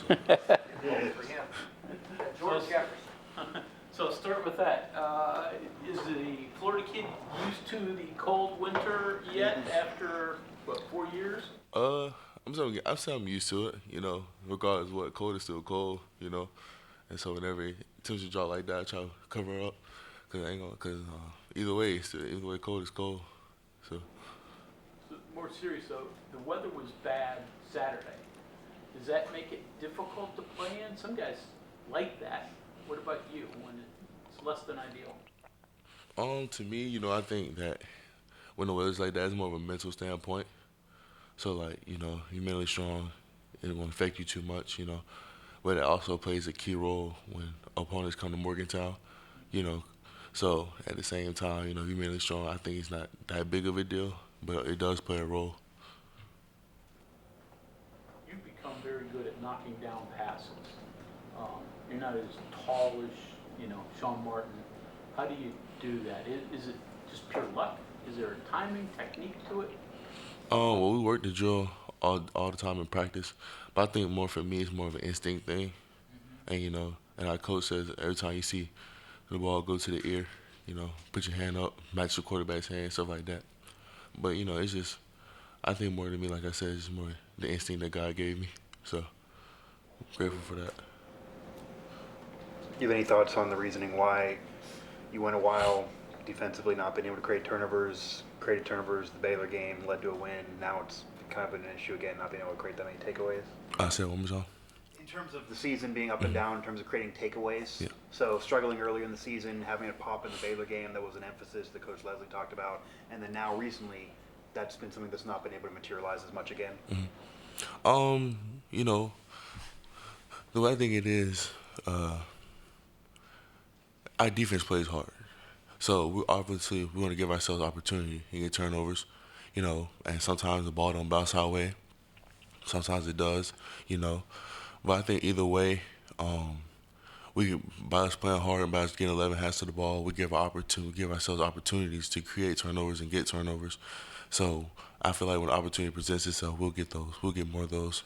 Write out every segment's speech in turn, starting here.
For him. Jordan Jefferson. So I'll start with that. Is the Florida kid used to the cold winter yet after, what, 4 years? I'm saying I'm used to it, regardless of what, cold is still cold, and so whenever temperature drop like that, I try to cover up, cause either way, cold is cold, so. So more serious though, the weather was bad Saturday. Does that make it difficult to play in? Some guys like that. What about you when it's less than ideal? To me, I think that when the weather's like that, it's more of a mental standpoint. So, like, you're mentally strong, it won't affect you too much, But it also plays a key role when opponents come to Morgantown, you know. So, at the same time, you're mentally strong. I think it's not that big of a deal, but it does play a role. You've become very good at knocking down passes. You're not as tall as, Sean Martin. How do you do that? Is it just pure luck? Is there a timing technique to it? Well, we work the drill all the time in practice, but I think more for me, it's more of an instinct thing. And our coach says every time you see the ball go to the ear, put your hand up, match the quarterback's hand, stuff like that. But, it's just, I think more than me, like I said, it's just more the instinct that God gave me. So, grateful for that. You have any thoughts on the reasoning why you went a while defensively not being able to created turnovers, the Baylor game led to a win, now it's kind of an issue again, not being able to create that many takeaways? I said one more time. In terms of the season being up and down, in terms of creating takeaways, Yeah. So struggling earlier in the season, having a pop in the Baylor game, that was an emphasis that Coach Leslie talked about, and then now recently, that's been something that's not been able to materialize as much again. The way I think it is, our defense plays hard. So we want to give ourselves opportunity and get turnovers, and sometimes the ball don't bounce our way. Sometimes it does, But I think either way, by us playing hard and by us getting 11 hands to the ball, we give ourselves opportunities to create turnovers and get turnovers. So I feel like when the opportunity presents itself, we'll get those. We'll get more of those.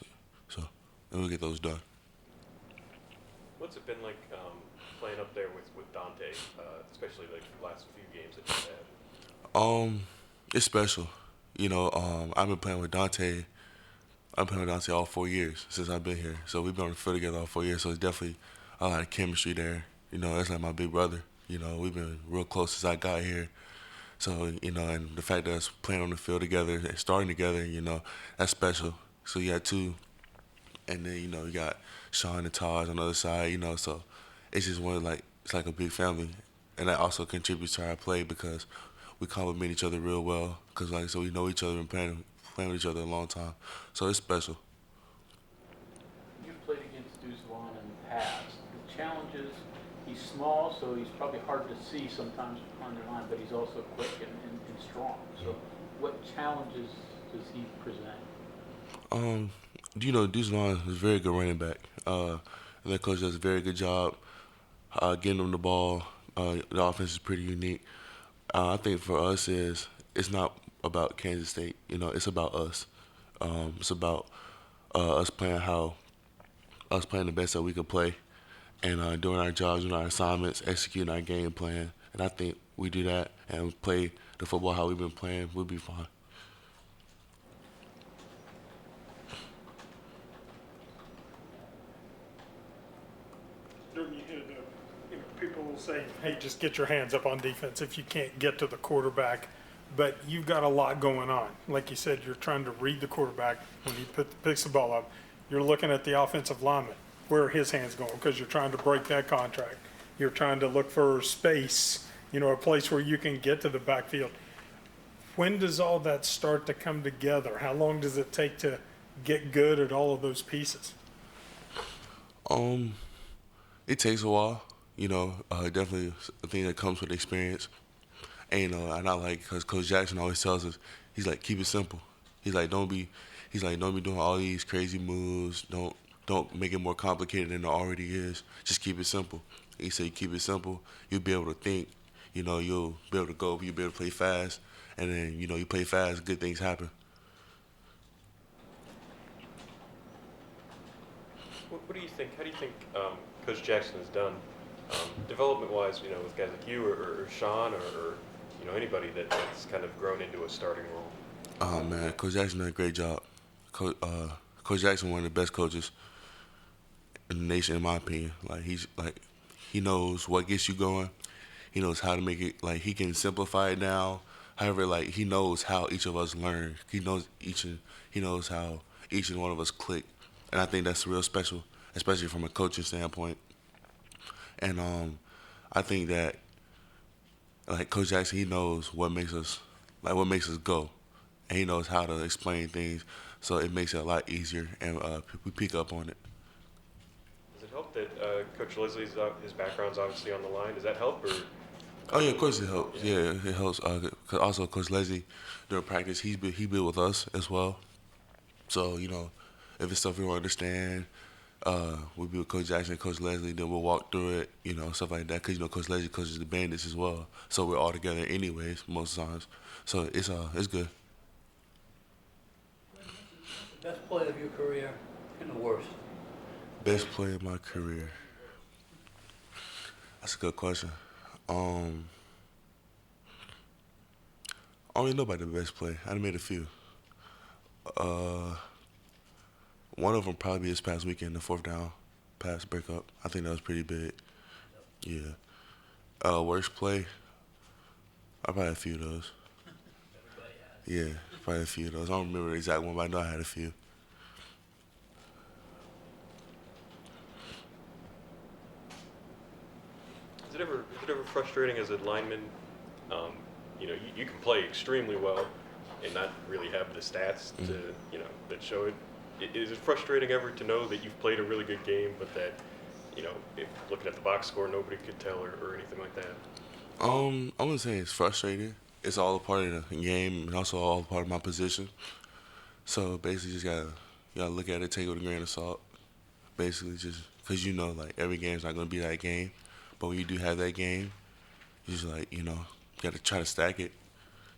And we'll get those done. What's it been like playing up there with Dante, especially like the last few games that you've had? It's special. I've been playing with Dante. I've been playing with Dante all 4 years since I've been here. So we've been on the field together all 4 years. So it's definitely a lot of chemistry there. That's like my big brother. We've been real close since I got here. So, and the fact that us playing on the field together and starting together, that's special. So you got two. And then, you got Sean and Taj on the other side, so it's just it's like a big family. And that also contributes to our play because we complement each other real well. Because, so we know each other and playing with each other a long time. So it's special. You've played against Duzlon in the past. The challenge is he's small, so he's probably hard to see sometimes on the line, but he's also quick and strong. So what challenges does he present? Duzlon is a very good running back. And that coach does a very good job getting him the ball. The offense is pretty unique. I think for us it's not about Kansas State. It's about us. It's about us playing the best that we could play, and doing our jobs, doing our assignments, executing our game plan. And I think we do that and play the football how we've been playing. We'll be fine. People will say, hey, just get your hands up on defense if you can't get to the quarterback. But you've got a lot going on. Like you said, you're trying to read the quarterback when he picks the ball up. You're looking at the offensive lineman. Where are his hands going? Because you're trying to break that contract. You're trying to look for space, a place where you can get to the backfield. When does all that start to come together? How long does it take to get good at all of those pieces? It takes a while. Definitely a thing that comes with experience. And, and I like, because Coach Jackson always tells us, he's like, keep it simple. He's like, don't be doing all these crazy moves. Don't make it more complicated than it already is. Just keep it simple. He said, you keep it simple, you'll be able to think. You'll be able to go, you'll be able to play fast. And then, you play fast, good things happen. What do you think? How do you think Coach Jackson has done development-wise? You know, with guys like you or Sean or you know anybody that's kind of grown into a starting role. Oh man, Coach Jackson did a great job. Coach Jackson, one of the best coaches in the nation, in my opinion. He knows what gets you going. He knows how to make it. Like he can simplify it down. However, like he knows how each of us learn. He knows how each and one of us click, and I think that's real special, especially from a coaching standpoint. And I think that like Coach Jackson, he knows what makes us go, and he knows how to explain things, so it makes it a lot easier, and we pick up on it. Does it help that Coach Leslie's his background's obviously on the line? Does that help or? Oh yeah, of course it helps. Yeah, it helps. 'Cause also Coach Leslie, during practice, he be with us as well. So you know, if it's stuff we don't understand, we'll be with Coach Jackson and Coach Leslie. Then we'll walk through it, you know, stuff like that. Cause you know Coach Leslie coaches the Bandits as well. So we're all together anyways most times. So it's good. The best play of your career and the worst. Best play of my career. That's a good question. I don't even know about the best play. I done made a few. One of them probably this past weekend, the fourth down pass breakup. I think that was pretty big. Yeah. Worst play. I probably had a few of those. Yeah, probably a few of those. I don't remember the exact one, but I know I had a few. Is it ever frustrating as a lineman? You know, you can play extremely well and not really have the stats to, you know, that show it. Is it frustrating ever to know that you've played a really good game, but that, you know, if looking at the box score, nobody could tell or anything like that? I wouldn't say it's frustrating. It's all a part of the game and also all a part of my position. So basically, just gotta look at it, take it with a grain of salt. Basically, just because you know, like every game's not gonna be that game, but when you do have that game, you just like you gotta try to stack it,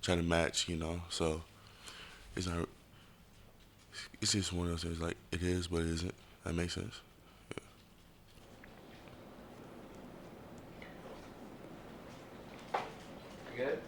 try to match, So it's not. It's just one of those things. Like it is, but it isn't. That makes sense. You good?